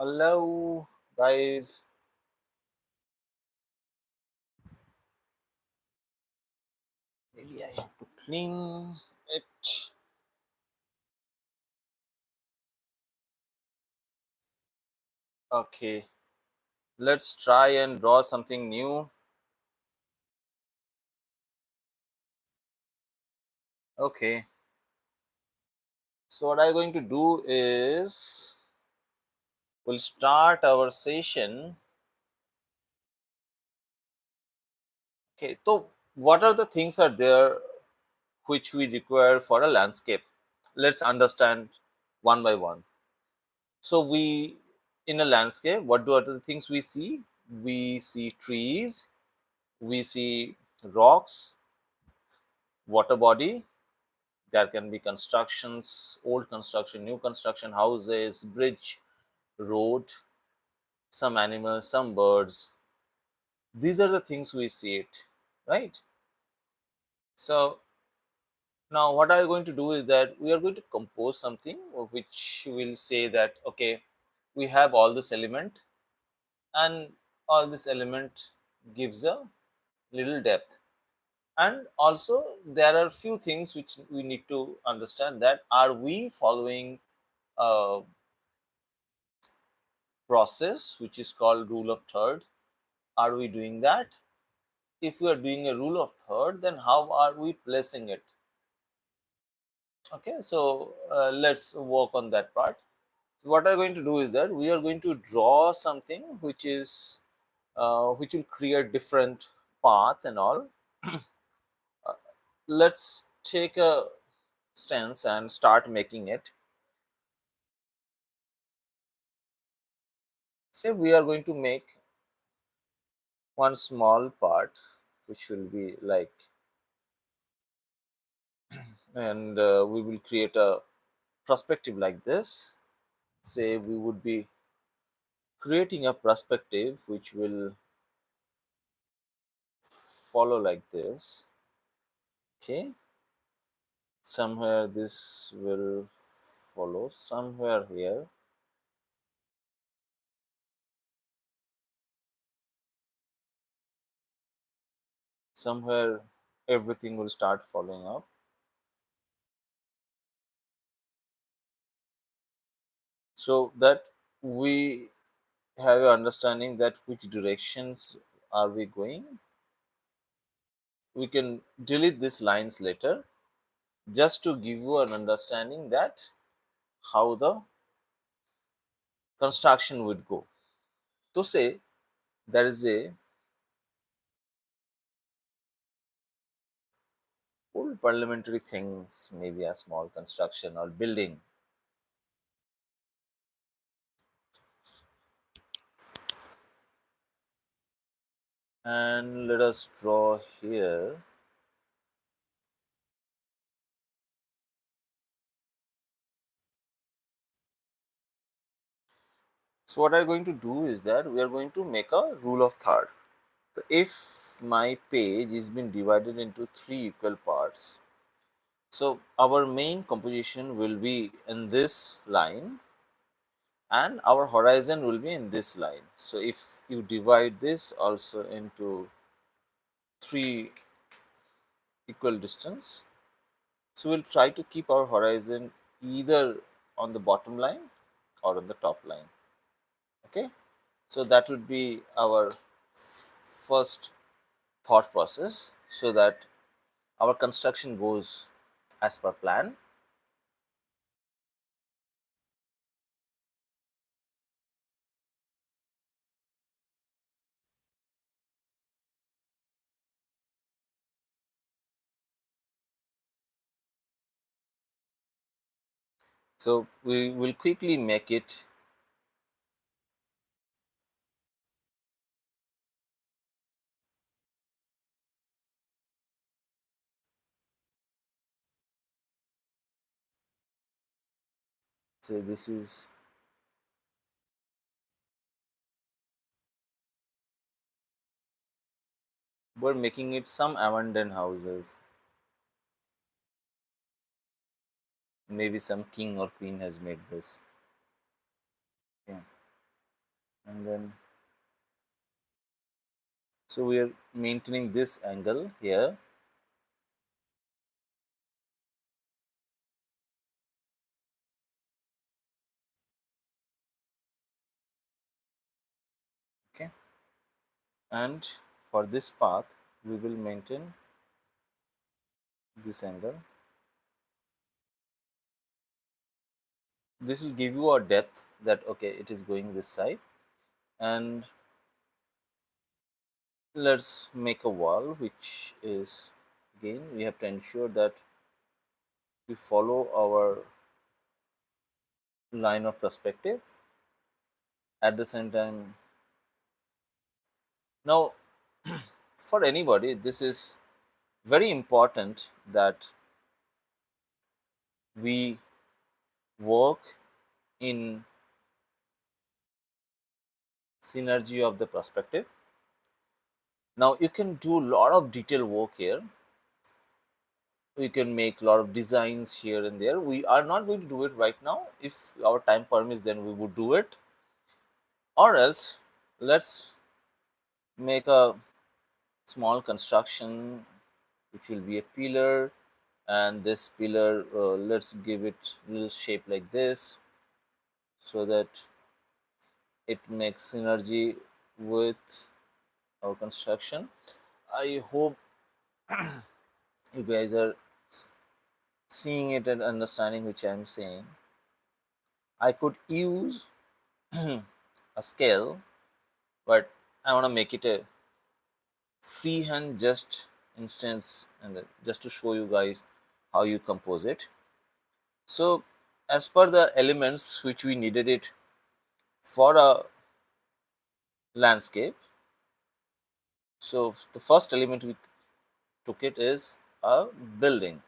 Hello, guys. Maybe I have to clean it. Okay, let's try and draw something new. Okay, so what I'm going to do is we'll start our session. Okay, so what are the things are there which we require for a landscape? Let's understand one by one. So we in a landscape, what are the things we see? We see trees, we see rocks, water body. There can be constructions, old construction, new construction, houses, bridge, road, some animals, some birds. These are the things we see it, right? So now what are we going to do is that we are going to compose something which will say that okay, we have all this element and all this element gives a little depth. And also there are few things which we need to understand, that are we following a process which is called rule of third? Are we doing that? If we are doing a rule of third, then how are we placing it? Okay, so let's work on that part. What I'm going to do is that we are going to draw something which is which will create different path and all. Let's take a stance and start making it. Say we are going to make one small part which will be like, and we will create a perspective like this. Say we would be creating a perspective which will follow like this. Okay, somewhere this will follow, somewhere here, somewhere everything will start following up, so that we have a understanding that which directions are we going. We can delete these lines later just to give you an understanding that how the construction would go. To say there is a old parliamentary things, maybe a small construction or building, and let us draw here. So what I'm going to do is that we are going to make a rule of third. So if my page is been divided into three equal parts, so our main composition will be in this line and our horizon will be in this line. So if you divide this also into three equal distance, so we'll try to keep our horizon either on the bottom line or on the top line. Okay, so that would be our first thought process, so that our construction goes as per plan. So we will quickly make it. So this is, we're making it some abandoned houses. Maybe some king or queen has made this. Yeah. and then so we are maintaining this angle here. Okay, and for this path we will maintain this angle. This will give you a depth that okay, it is going this side. And let's make a wall, which is, again we have to ensure that we follow our line of perspective at the same time. Now, for anybody, this is very important that we work in synergy of the perspective. Now, you can do a lot of detail work here. We can make a lot of designs here and there. We are not going to do it right now. If our time permits, then we would do it. Or else, let's make a small construction which will be a pillar, and this pillar, let's give it little shape like this so that it makes synergy with our construction. I hope you guys are seeing it and understanding which I'm saying. I could use a scale, but I want to make it a freehand just instance, and just to show you guys how you compose it. So as per the elements which we needed it for a landscape, so the first element we took it is a building.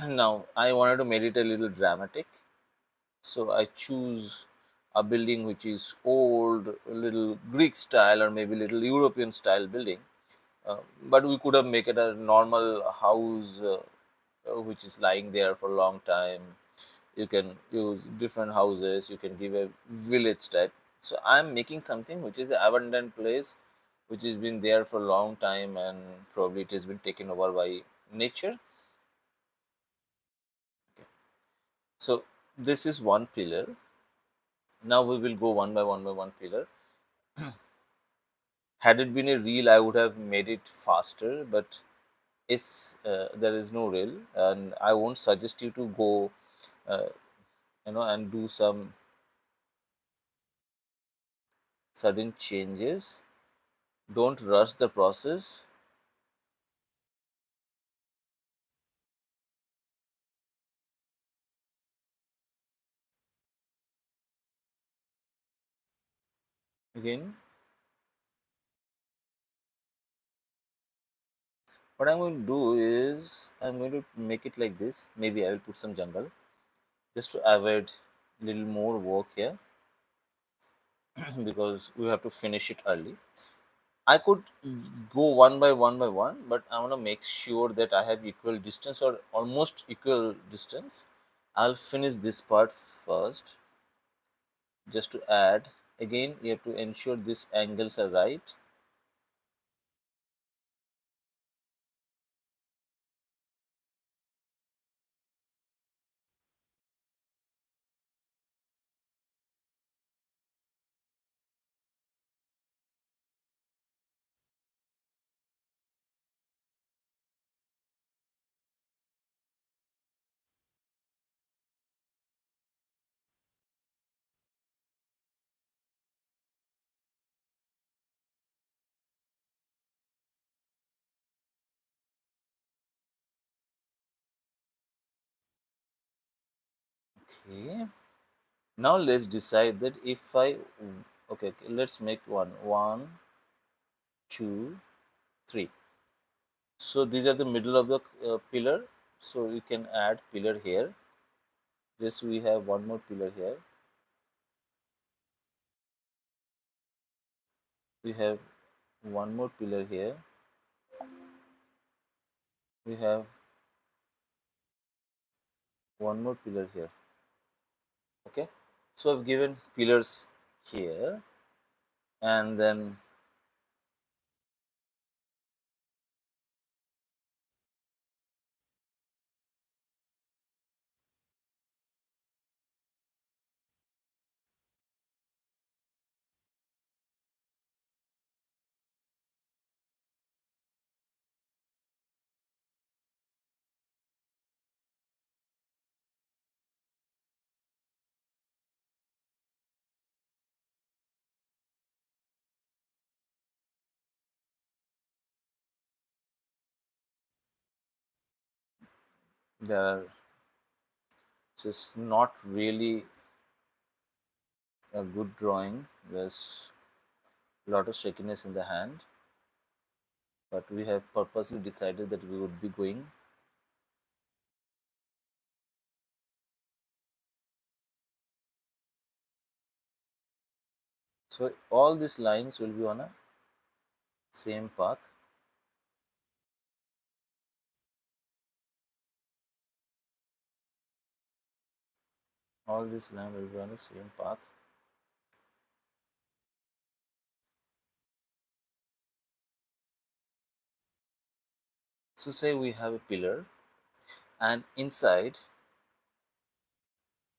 Now I wanted to make it a little dramatic, so I choose a building which is old, a little Greek style or maybe little European style building. But we could have make it a normal house which is lying there for a long time. You can use different houses. You can give a village type. So I'm making something which is an abandoned place, which has been there for a long time, and probably it has been taken over by nature. So this is one pillar. Now we will go one by one pillar. Had it been a reel, I would have made it faster, but is there is no rail, and I won't suggest you to go uh, and do some sudden changes. Don't rush the process. Again, what I'm going to do is I'm going to make it like this. Maybe I will put some jungle just to avoid little more work here because we have to finish it early. I could go one by one, but I want to make sure that I have equal distance or almost equal distance. I'll finish this part first just to add. Again, you have to ensure these angles are right. Okay. Now let's decide that if I okay, let's make one, two, three. So these are the middle of the pillar. So we can add pillar here. Yes, we have one more pillar here. We have one more pillar here. We have one more pillar here. Okay. So I've given pillars here, and then there are, so it's not really a good drawing. There's a lot of shakiness in the hand, but we have purposely decided that we would be going. So all these lines will be on a same path. All these lines will be on the same path. So say we have a pillar, and inside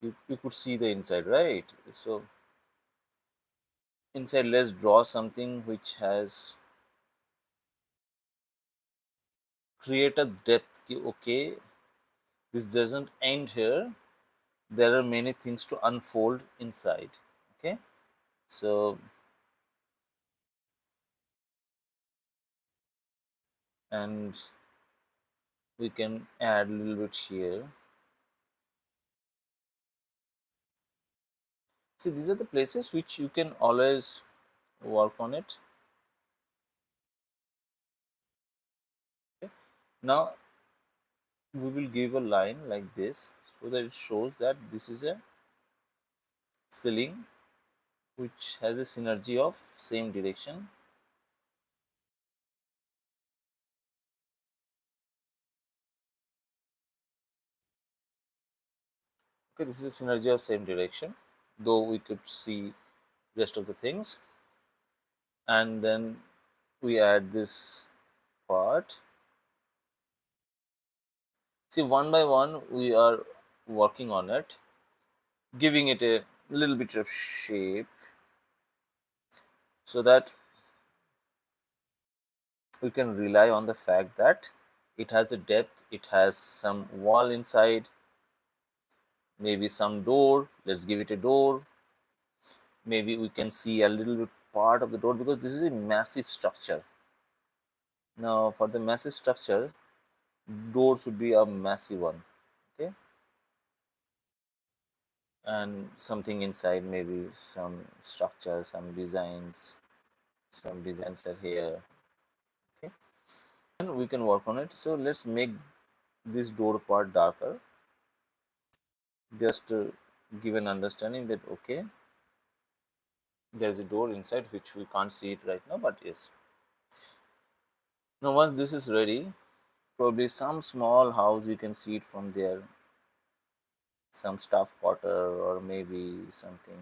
you could see the inside, right? So inside, let's draw something which has create a depth. Okay, this doesn't end here. There are many things to unfold inside. Okay, so and we can add a little bit here. See, these are the places which you can always work on it. Okay. Now we will give a line like this so that it shows that this is a ceiling which has a synergy of same direction. Okay, this is a synergy of same direction, though we could see rest of the things. And then we add this part. See, one by one we are working on it, giving it a little bit of shape so that we can rely on the fact that it has a depth, it has some wall inside, maybe some door. Let's give it a door. Maybe we can see a little bit part of the door because this is a massive structure. Now, for the massive structure, door should be a massive one. Okay, and something inside, maybe some structure, some designs are here. Okay, and we can work on it. So let's make this door part darker, just to give an understanding that okay, there's a door inside which we can't see it right now, but yes. Now once this is ready, probably some small house you can see it from there, some stuff potter or maybe something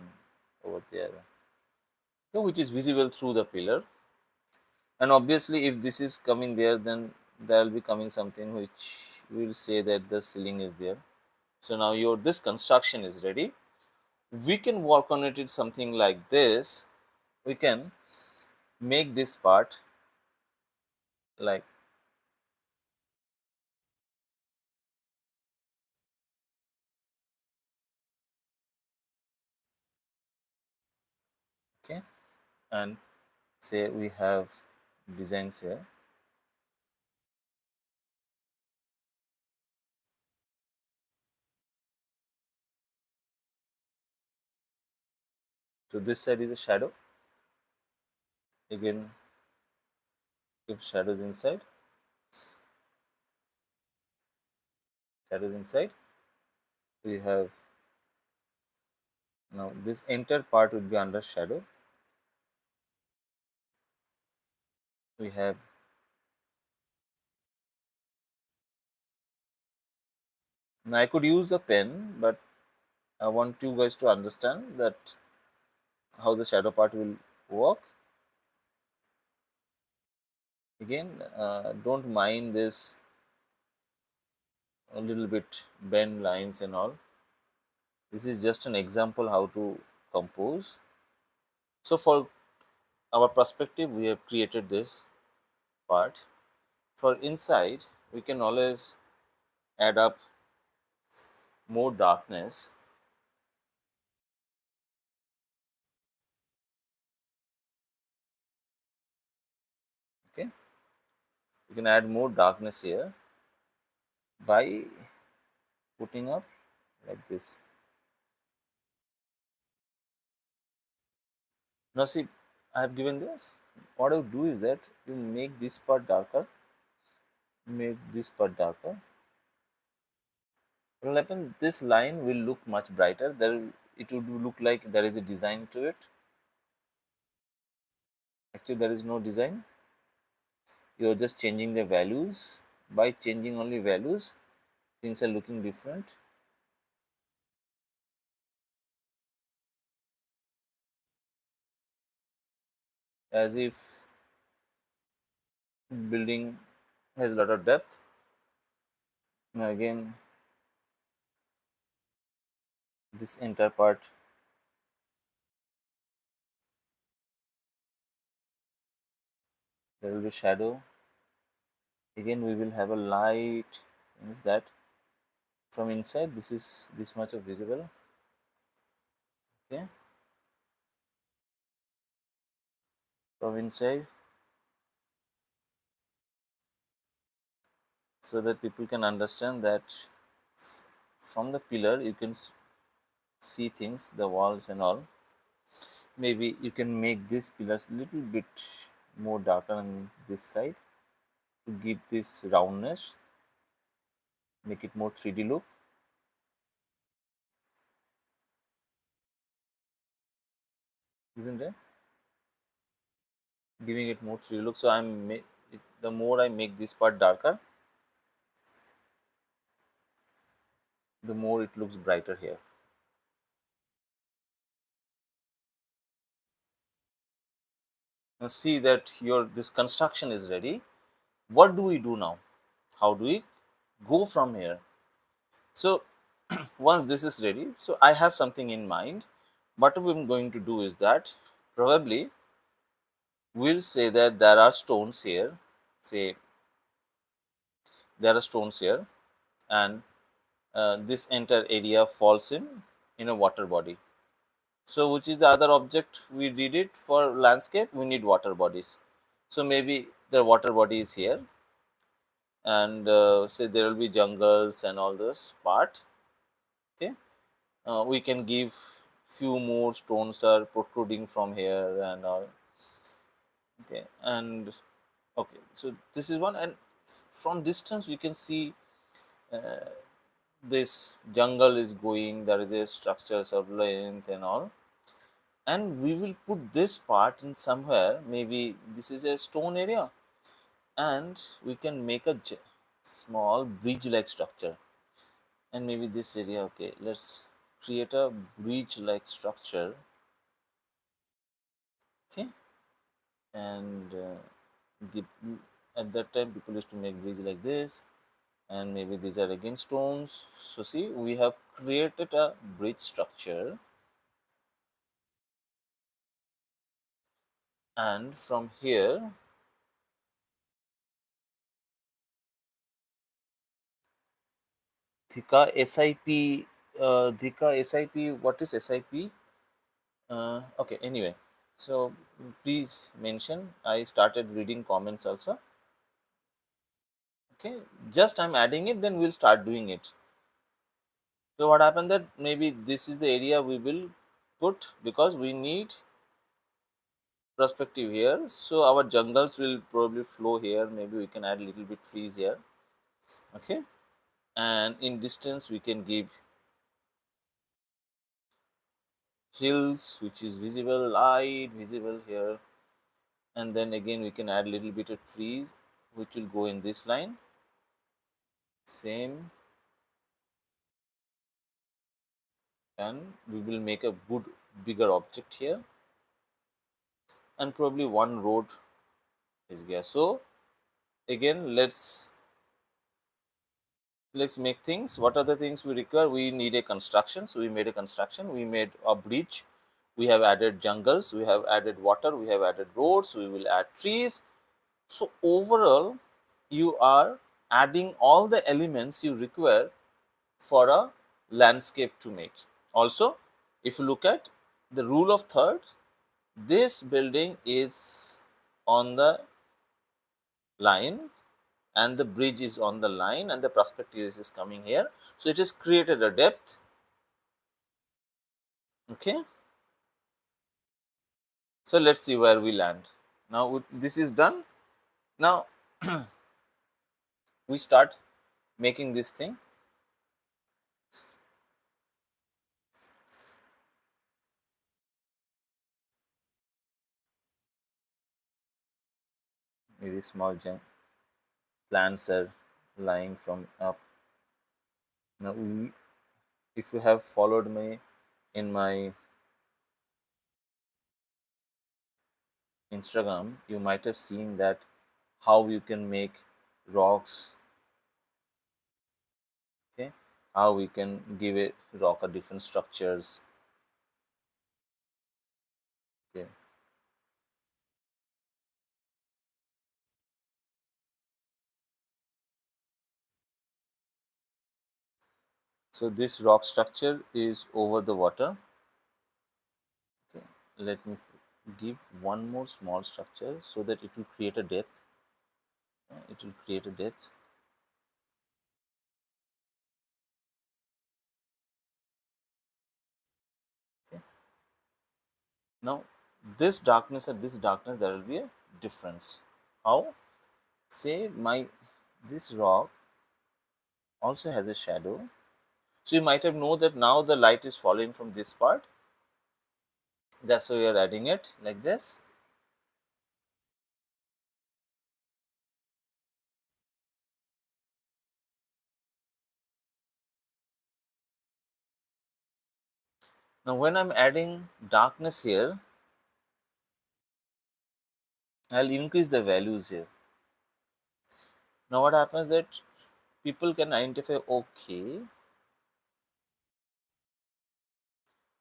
over there, which is visible through the pillar. And obviously if this is coming there, then there will be coming something which will say that the ceiling is there. So now your this construction is ready. We can work on it. It's something like this. We can make this part like okay, and say we have designs here. So this side is a shadow. Again, if shadows inside, we have now this entire part would be under shadow. We have now I could use a pen, but I want you guys to understand that how the shadow part will work. Again, don't mind this a little bit bend lines and all. This is just an example how to compose. So for our perspective, we have created this part. For inside, we can always add up more darkness. Okay, you can add more darkness here by putting up like this. Now see, I have given this. What I would do is that you make this part darker, make this part darker. What will happen? This line will look much brighter. There, it would look like there is a design to it. Actually, there is no design. You are just changing the values. By changing only values, things are looking different. As if building has a lot of depth. Now again, this entire part, there will be shadow. Again, we will have a light. Means that from inside, this is this much of visible. Okay, from inside, so that people can understand that from the pillar you can see things, the walls and all. Maybe you can make these pillars little bit more darker on this side to give this roundness, make it more 3D look, isn't it? Giving it more 3D look. So the more I make this part darker, the more it looks brighter here. Now see that your this construction is ready. What do we do now? How do we go from here? So once this is ready, so I have something in mind. What I'm going to do is that probably we'll say that there are stones here. Say there are stones here, and this entire area falls in a water body. So which is the other object we did it for landscape? We need water bodies. So maybe the water body is here, and say there will be jungles and all this part. Okay, we can give few more stones are protruding from here and all. Okay, and okay, so this is one, and from distance we can see this jungle is going. There is a structures of length and all, and we will put this part in somewhere. Maybe this is a stone area, and we can make a small bridge like structure, and maybe this area. Okay, let's create a bridge like structure. Okay, and the, at that time people used to make bridge like this, and maybe these are again stones. So see, we have created a bridge structure, and from here Dhika SIP, Dhika SIP, what is SIP? Okay, anyway, so please mention. I started reading comments also. Okay, just I'm adding it, then we'll start doing it. So what happened that maybe this is the area we will put because we need perspective here. So our jungles will probably flow here. Maybe we can add a little bit trees here. Okay, and in distance we can give hills which is visible, light visible here, and then again we can add a little bit of trees which will go in this line. Same, and we will make a good bigger object here. and probably one road is here. So again, let's make things. What are the things we require? We need a construction. So we made a construction. We made a bridge. We have added jungles. We have added water. We have added roads. We will add trees. So overall, you are adding all the elements you require for a landscape to make. Also, if you look at the rule of third, this building is on the line and the bridge is on the line and the perspective is coming here. So it has created a depth. Okay. So let's see where we land. Now this is done. Now we start making this thing. Very small plants are lying from up. Now if you have followed me in my Instagram, you might have seen that how you can make rocks. Okay, how we can give a rock a different structures. Okay, so this rock structure is over the water. Okay, let me give one more small structure so that it will create a depth. It will create a depth. Okay, now this darkness and this darkness, there will be a difference. How? Say my this rock also has a shadow. So you might have know that now the light is falling from this part. That's why we are adding it like this. Now when I'm adding darkness here, I'll increase the values here. Now what happens that people can identify, okay,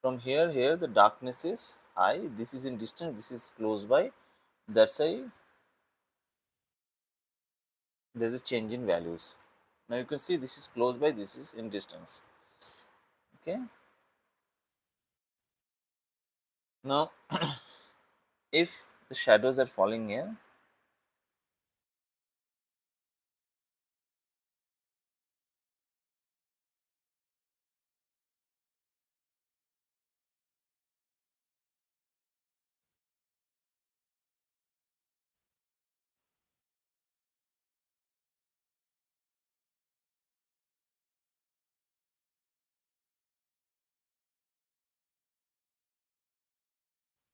from here the darkness is high, this is in distance, this is close by. That's why there's a change in values. Now you can see this is close by, this is in distance. Okay. Now if the shadows are falling here,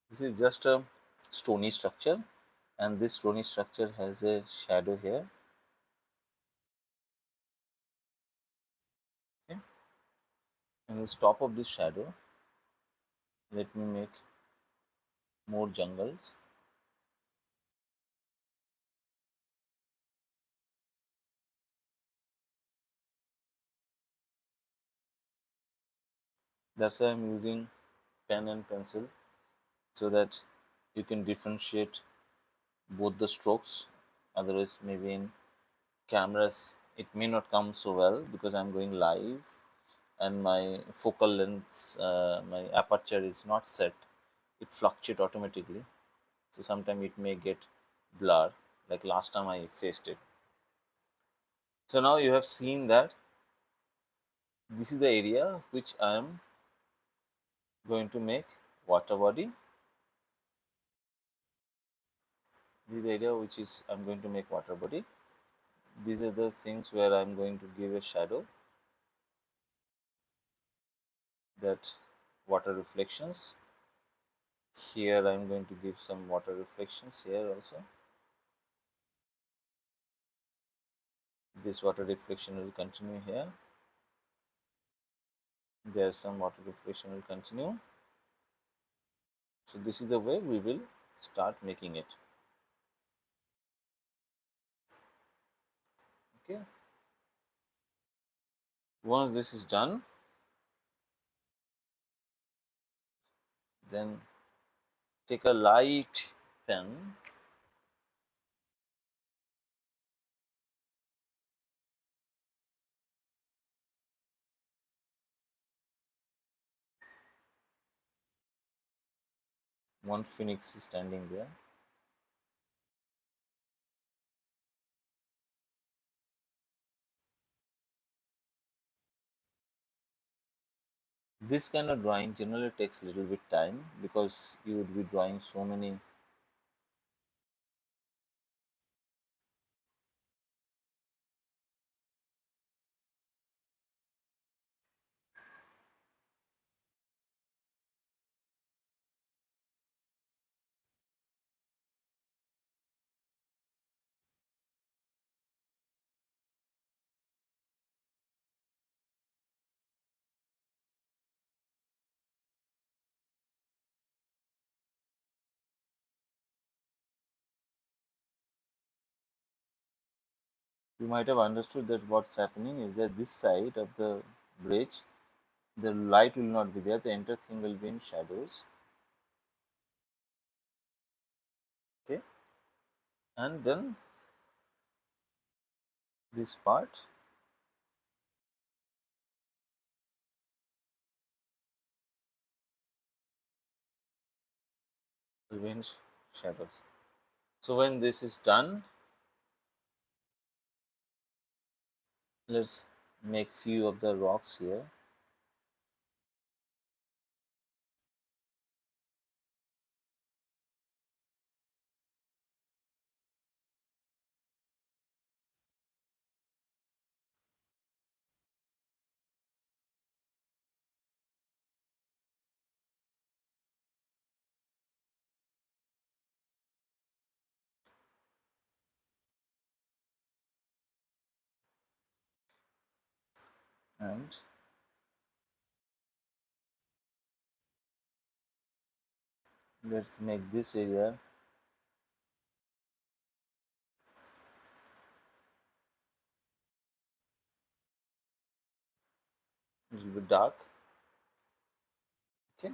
this is just a stony structure and this stony structure has a shadow here. Okay. And the top of this shadow, let me make more jungles. That's why I'm using pen and pencil so that you can differentiate both the strokes. Otherwise, maybe in cameras it may not come so well because I'm going live and my focal length, my aperture is not set. It fluctuates automatically. So sometimes it may get blur like last time I faced it. So now you have seen that this is the area which I am going to make water body. This is the area which is I'm going to make water body. These are the things where I'm going to give a shadow, that water reflections. Here I'm going to give some water reflections here also. This water reflection will continue here. There's some water reflection will continue. So this is the way we will start making it. Okay, once this is done, then take a light pen, one phoenix is standing there. This kind of drawing generally takes a little bit time because you would be drawing so many. You might have understood that what's happening is that this side of the bridge, the light will not be there, the entire thing will be in shadows. Okay, and then this part will be in shadows. So when this is done, let's make few of the rocks here. And let's make this area a little bit dark. Okay,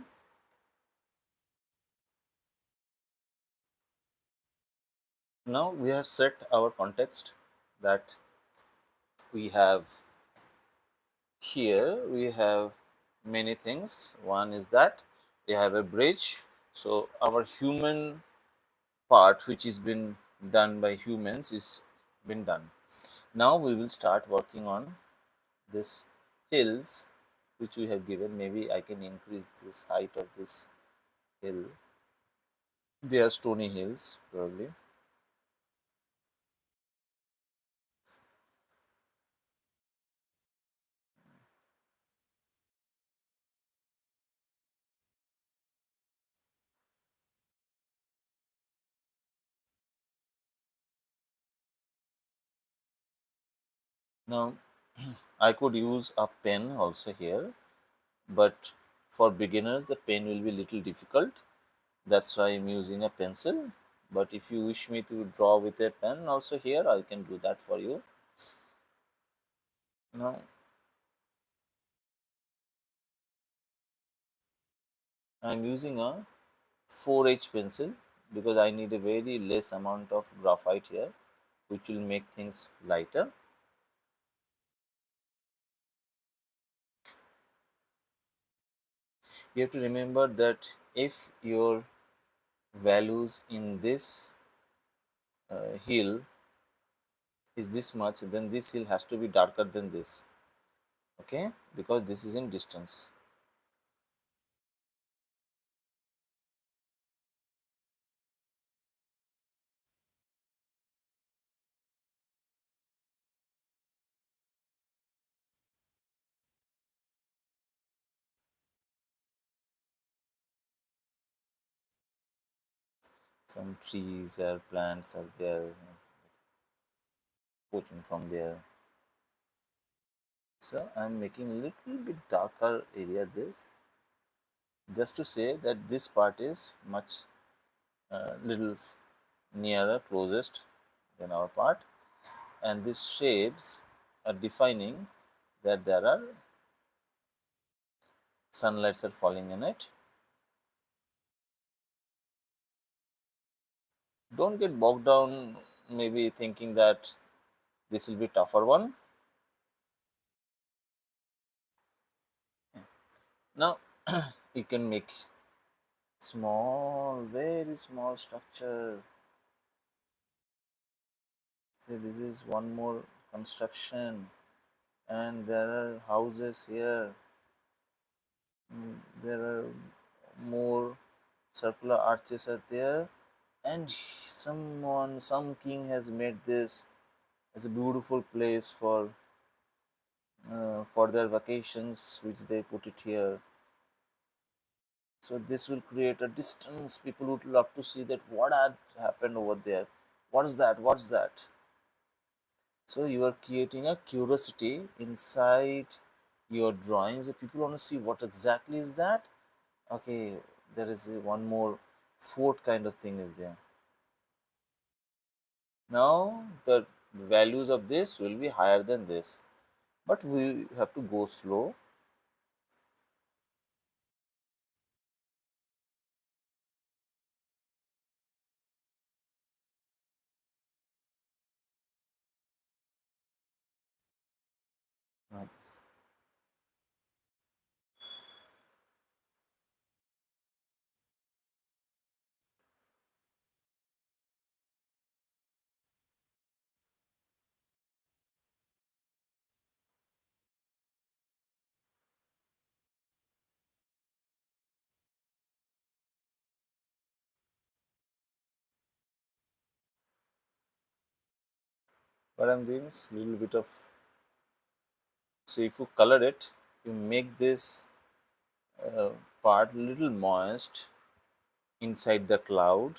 now we have set our context that we have here. We have many things. One is that we have a bridge. So our human part, which is been done by humans, is been done. Now we will start working on this hills which we have given. Maybe I can increase this height of this hill. They are stony hills probably. Now I could use a pen also here, but for beginners the pen will be little difficult. That's why I'm using a pencil. But if you wish me to draw with a pen also here, I can do that for you. Now I'm using a 4H pencil because I need a very less amount of graphite here, which will make things lighter. You have to remember that if your values in this hill is this much, then this hill has to be darker than this. Okay, because this is in distance. Some trees or plants are there, poaching from there. So I'm making a little bit darker area this, just to say that this part is much little nearer, closest than our part, and these shades are defining that there are sunlights are falling in it. Don't get bogged down, maybe thinking that this will be tougher one. Now you can make small, very small structure. See, this is one more construction, and there are houses here. There are more circular arches are there, and some king has made this as a beautiful place for their vacations, which they put it here. So this will create a distance. People would love to see that what had happened over there. What is that? What's that? So you are creating a curiosity inside your drawings. If people want to see what exactly is that, okay, there is one more fort kind of thing is there. Now the values of this will be higher than this, but we have to go slow. Uh, what I'm doing is a little bit of, so if you color it, you make this uh, part little moist inside the cloud,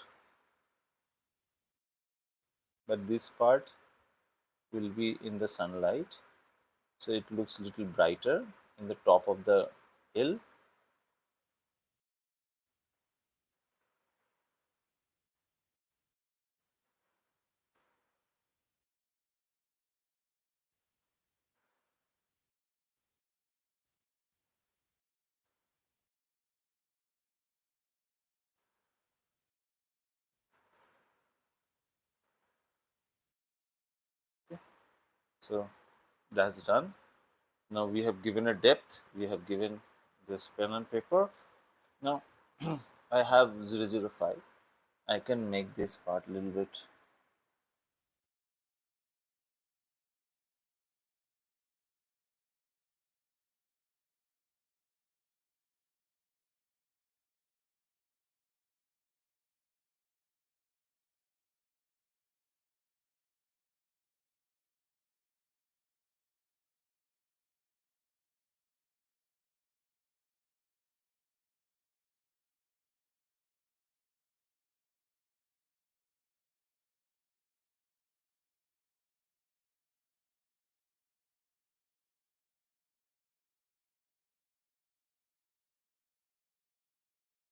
but this part will be in the sunlight, so it looks little brighter in the top of the hill. So that's done. Now we have given a depth, we have given this pen and paper. Now I have 005. I can make this part a little bit.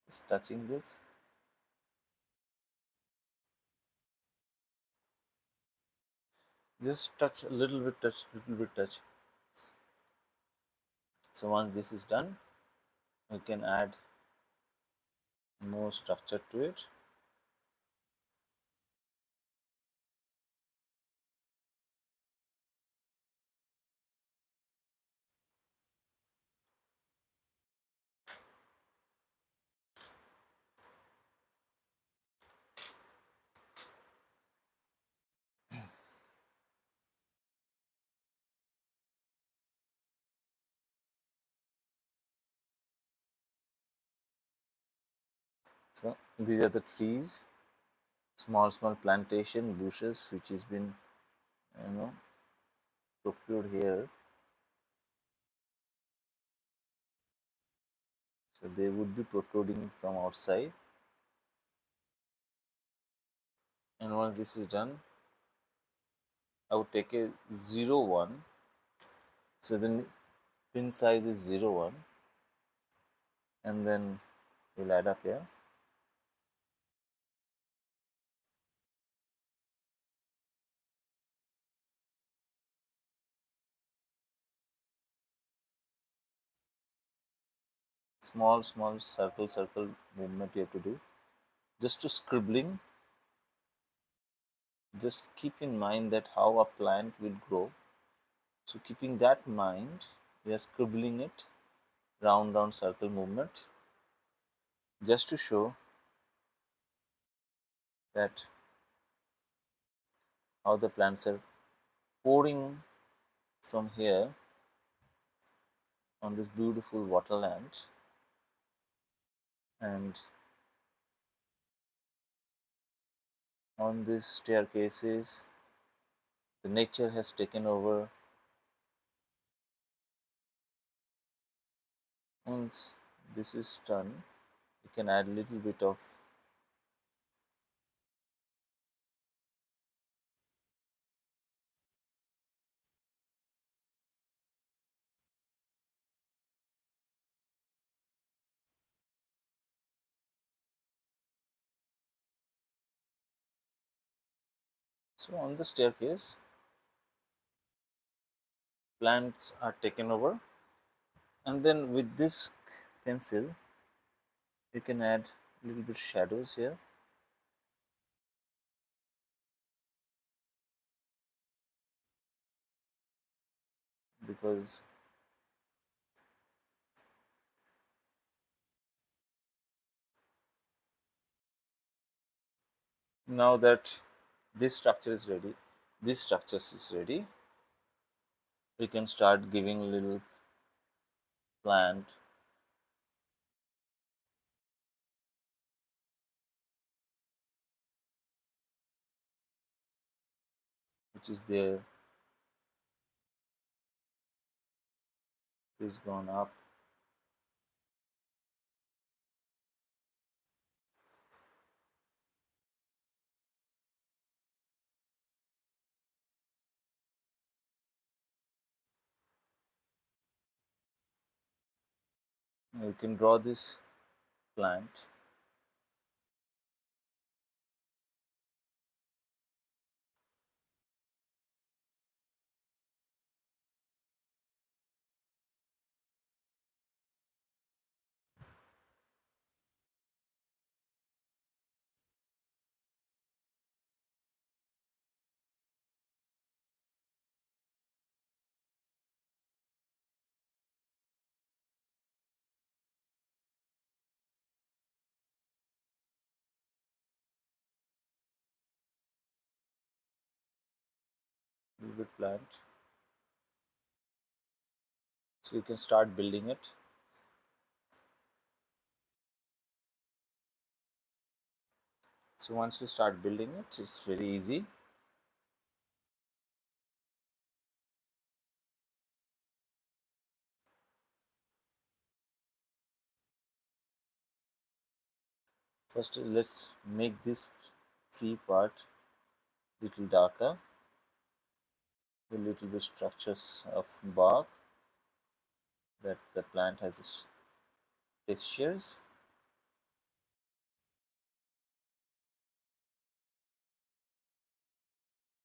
Just touching this. Just touch a little bit, touch, little bit, touch. So once this is done, you can add more structure to it. So these are the trees, small plantation bushes which has been, you know, procured here. So they would be protruding from outside. And once this is done, I would take a 0 1. So then pin size is 0 1, and then we'll add up here. small circle movement you have to do. Just to scribbling, just keep in mind that how a plant will grow. So keeping that in mind, we are scribbling it round circle movement just to show that how the plants are pouring from here on this beautiful waterland, and on these staircases the nature has taken over. Once this is done, you can add a little bit of so on the staircase plants are taken over, and then with this pencil you can add a little bit shadows here. Because now that this structure is ready, this structure is ready, we can start giving little plant which is there is gone up. You can draw this plant. Little bit plant, so you can start building it. So once you start building it, it's very easy. First let's make this free part little darker, a little bit structures of bark that the plant has its textures.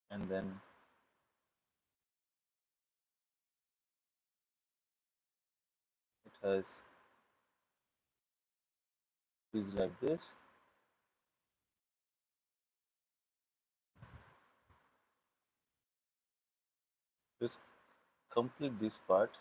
And then it has trees like this. Just complete this part.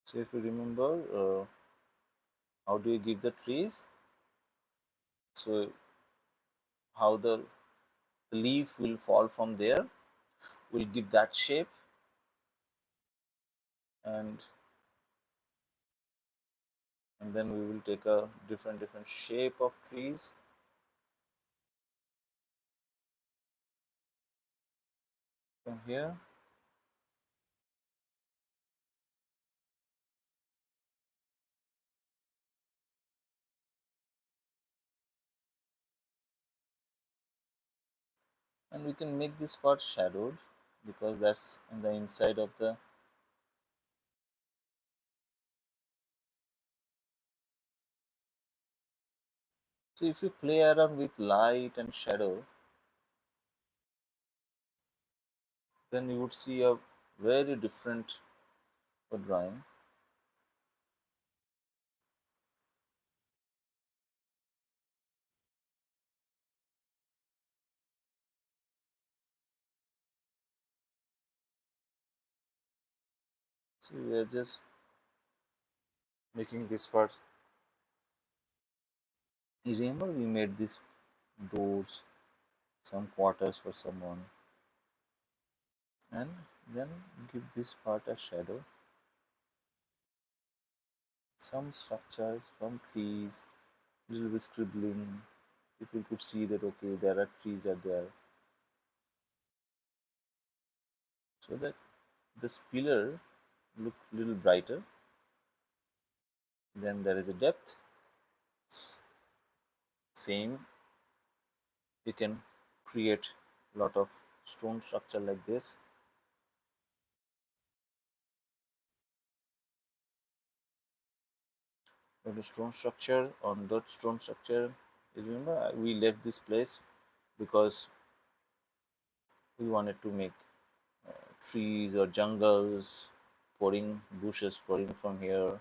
So if you remember, how do you give the trees? So how the leaf will fall from there will give that shape, and then we will take a different shape of trees from here. And we can make this part shadowed because that's in the inside of the So if you play around with light and shadow, then you would see a very different drawing. So we are just making this part. You remember we made these doors, some quarters for someone, and then give this part a shadow, some structures, some trees, little bit scribbling. People could see that okay, there are trees are there, so that this pillar look little brighter. Then there is a depth. Same, you can create a lot of stone structure like this. The stone structure, on that stone structure, you remember we left this place because we wanted to make trees or jungles, pouring bushes pouring from here.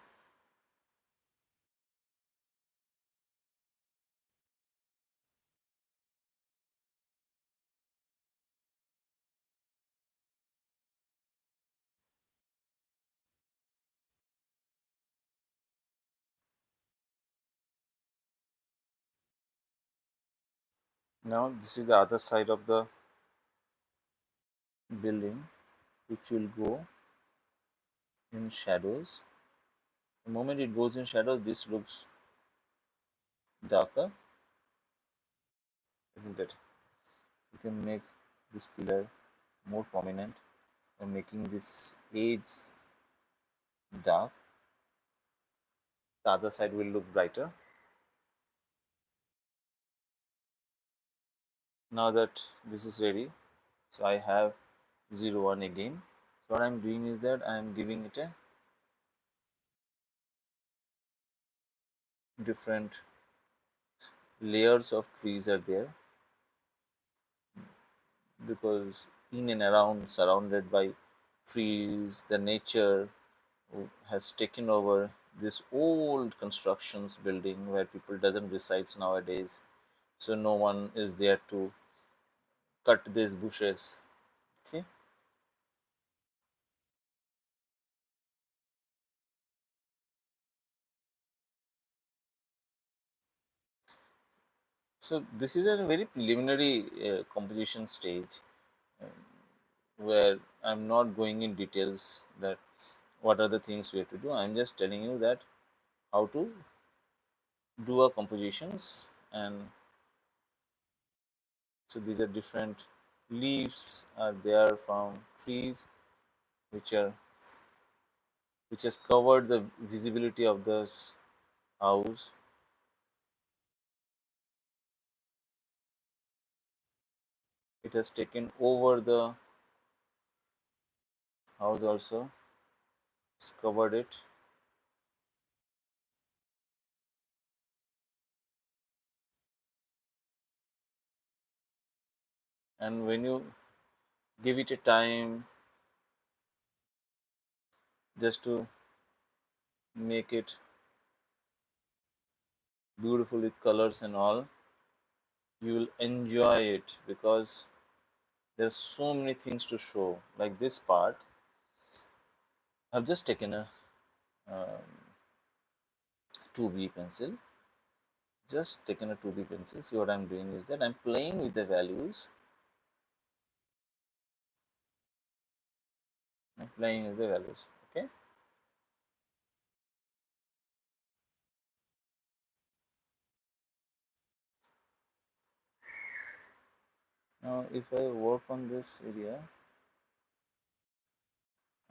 Now this is the other side of the building, which will go in shadows. The moment it goes in shadows, this looks darker, isn't it? You can make this pillar more prominent by making this edge dark. The other side will look brighter. Now that this is ready, so I have 0 1 again. So what I'm doing is that I'm giving it a different layers of trees are there, because in and around, surrounded by trees, the nature has taken over this old constructions building where people doesn't resides nowadays. So no one is there to cut these bushes. Okay, so this is a very preliminary composition stage, where I'm not going in details that what are the things we have to do. I'm just telling you that how to do a compositions. And so these are different leaves are there from trees, which are which has covered the visibility of this house. It has taken over the house also. It's covered it. And when you give it a time just to make it beautiful with colors and all, you will enjoy it, because there's so many things to show. Like this part, I've just taken a um, 2B pencil. Just taken a 2B pencil. See what I'm doing is that I'm playing with the values. I'm playing with the values. Okay. Now, if I work on this area,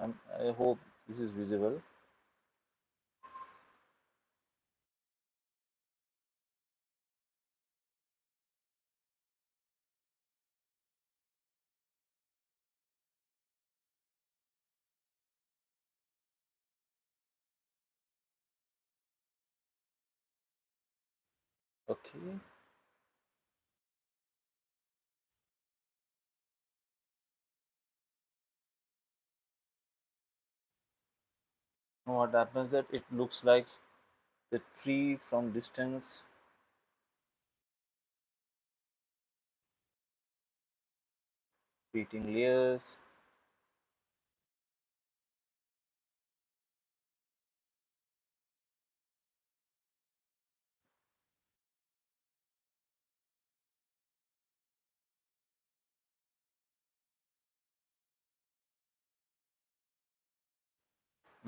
I hope this is visible. Okay. Now what happens that it looks like the tree from distance, creating layers.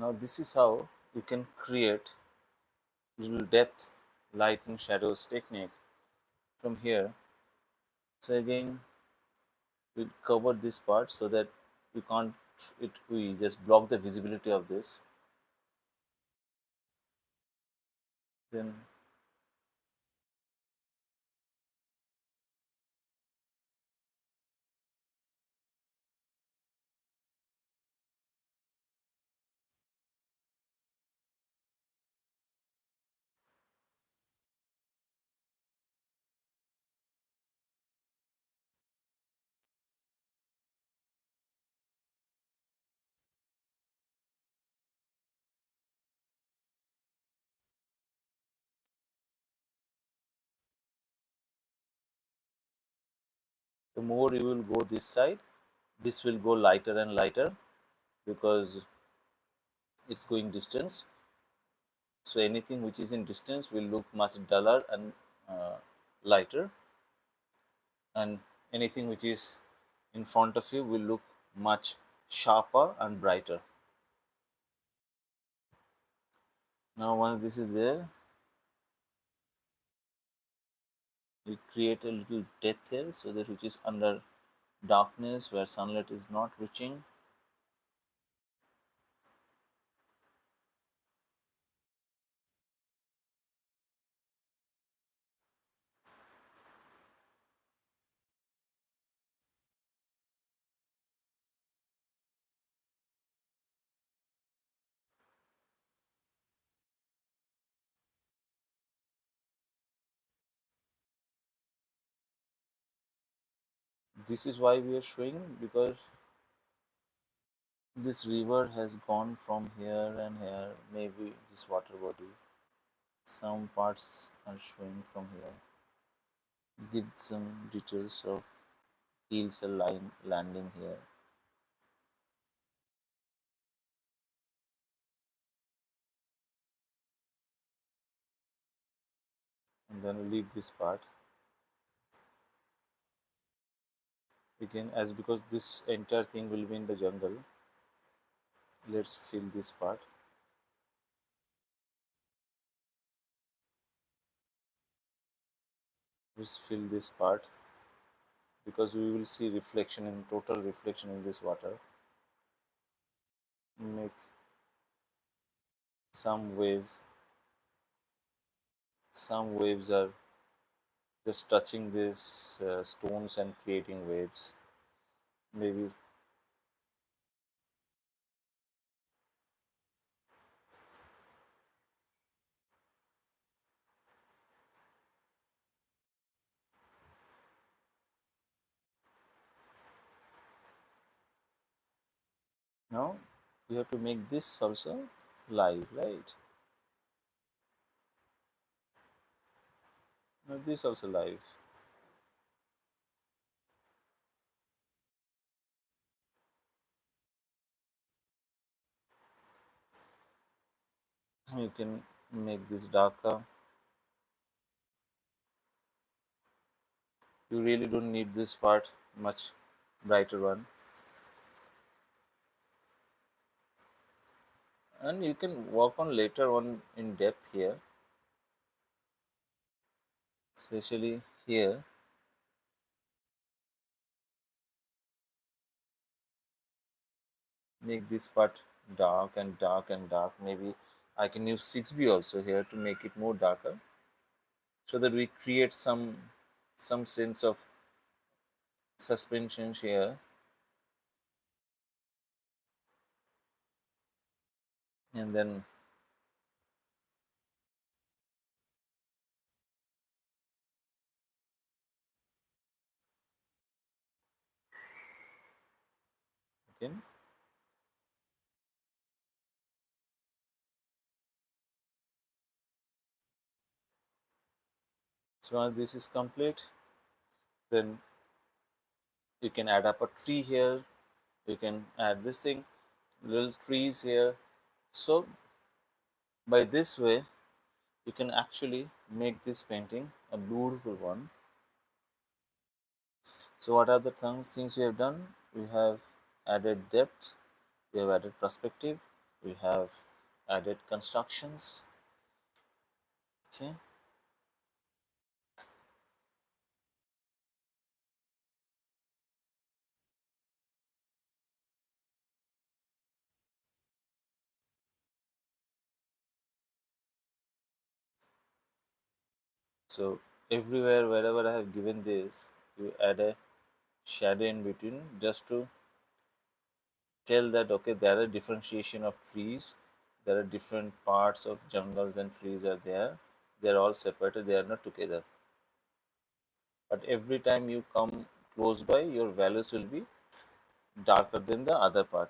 Now this is how you can create little depth, light and shadows technique from here. So again, we cover this part so that we can't it we just block the visibility of this. Then the more you will go this side, this will go lighter and lighter because it's going distance. So anything which is in distance will look much duller and lighter, and anything which is in front of you will look much sharper and brighter. Now once this is there, we create a little depth here so that which is under darkness where sunlight is not reaching. This is why we are showing, because this river has gone from here and here, maybe this water body. Some parts are showing from here. Give some details of hills are line landing here. And then leave this part. Again, as because this entire thing will be in the jungle, let's fill this part. Let's fill this part because we will see reflection in total reflection in this water. Make some wave. Some waves are just touching these stones and creating waves. Maybe now you have to make this also live, right? Now this also live. You can make this darker. You really don't need this part much brighter one, and you can work on later on in depth here, especially here. Make this part dark and dark and dark. Maybe I can use 6B also here to make it more darker so that we create some sense of suspension here. And then Okay. So once this is complete, then you can add up a tree here. You can add this thing, little trees here. So by this way, you can actually make this painting a beautiful one. So what are the things we have done? We have added depth, we have added perspective, we have added constructions. Okay. So everywhere wherever I have given this, you add a shadow in between just to tell that okay, there are differentiation of trees, there are different parts of jungles and trees are there. They are all separated, they are not together. But every time you come close by, your values will be darker than the other part.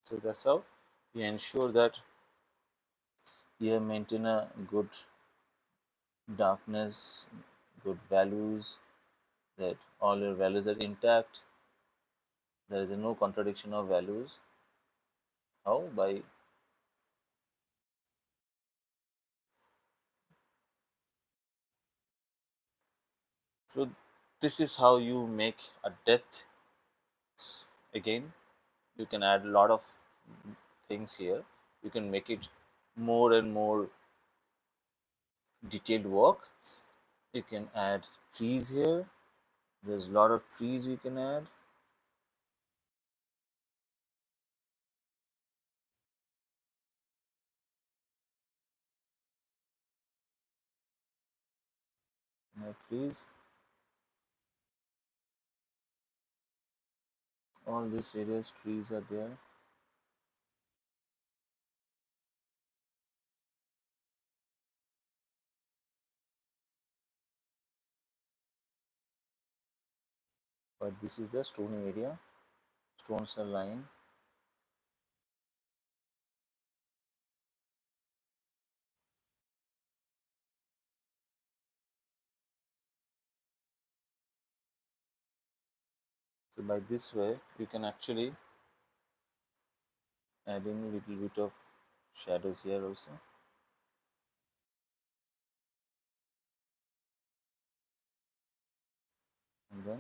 So that's how you ensure that you maintain a good darkness, good values, that all your values are intact. There is no contradiction of values. How? By so this is how you make a depth. Again, you can add a lot of things here. You can make it more and more detailed work. You can add trees here. There's a lot of trees we can add. More trees. All these areas, trees are there. But this is the stony area. Stones are lying. So by this way, you can actually add in a little bit of shadows here also. And then,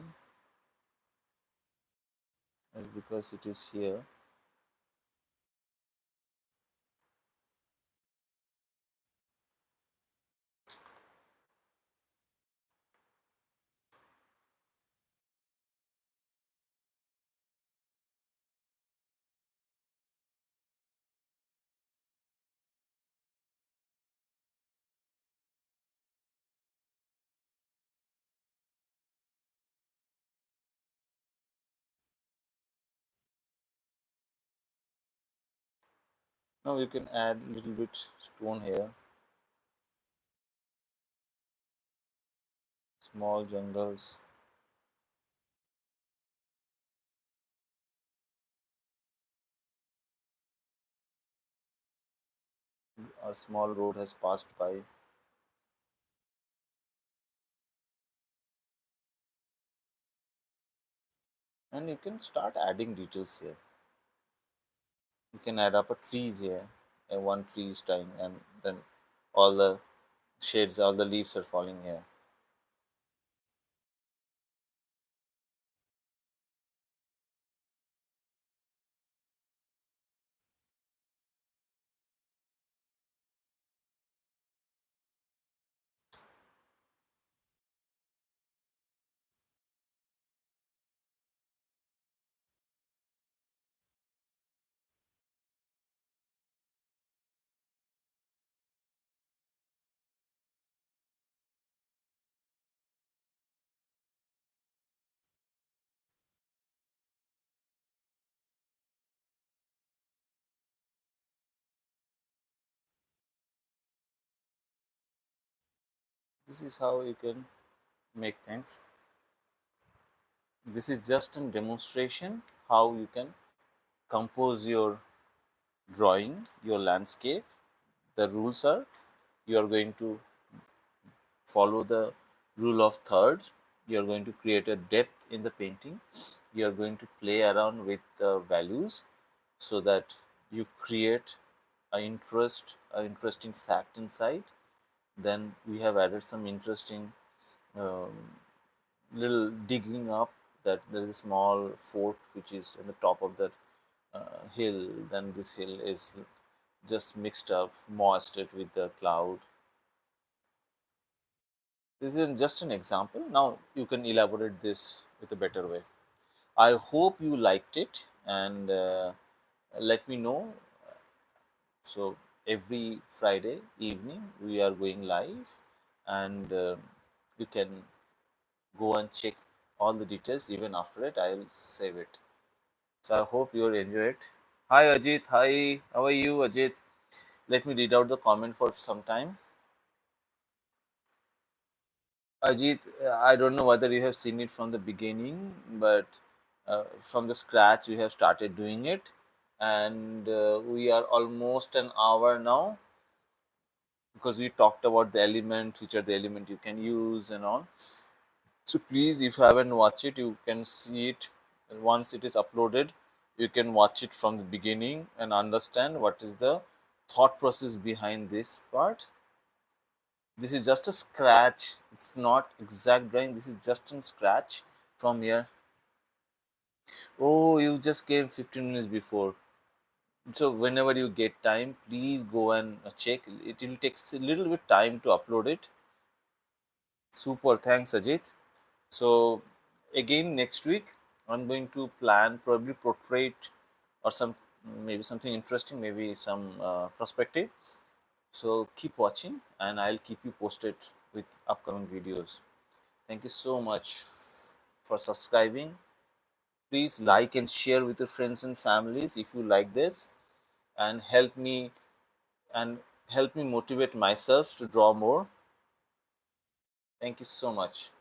because it is here, now you can add a little bit stone here, small jungles. A small road has passed by, and you can start adding details here. You can add up a trees here, and one tree is dying, and then all the shades, all the leaves are falling here. This is how you can make things. This is just a demonstration how you can compose your drawing, your landscape. The rules are, you are going to follow the rule of third. You are going to create a depth in the painting. You are going to play around with the values so that you create a interesting fact inside. Then we have added some interesting um, little digging up, that there is a small fort which is in the top of that hill. Then this hill is just mixed up, moisted with the cloud. This is just an example. Now you can elaborate this with a better way. I hope you liked it, and let me know. So every Friday evening we are going live, and you can go and check all the details. Even after it, I will save it. So I hope you will enjoy it. Hi Ajit. Hi. How are you, Ajit? Let me read out the comment for some time. Ajit, I don't know whether you have seen it from the beginning, but from the scratch you have started doing it, and we are almost an hour now, because we talked about the elements, which are the element you can use and all. So please, if you haven't watched it, you can see it once it is uploaded. You can watch it from the beginning and understand what is the thought process behind this part. This is just a scratch. It's not exact drawing. This is just a scratch from here. Oh, you just came 15 minutes before. So whenever you get time, please go and check. It will take a little bit time to upload it. Super. Thanks, Ajit. So again, next week I'm going to plan probably portrait or some, maybe something interesting, maybe some perspective. So keep watching, and I'll keep you posted with upcoming videos. Thank you so much for subscribing. Please like and share with your friends and families if you like this, and and help me motivate myself to draw more. Thank you so much.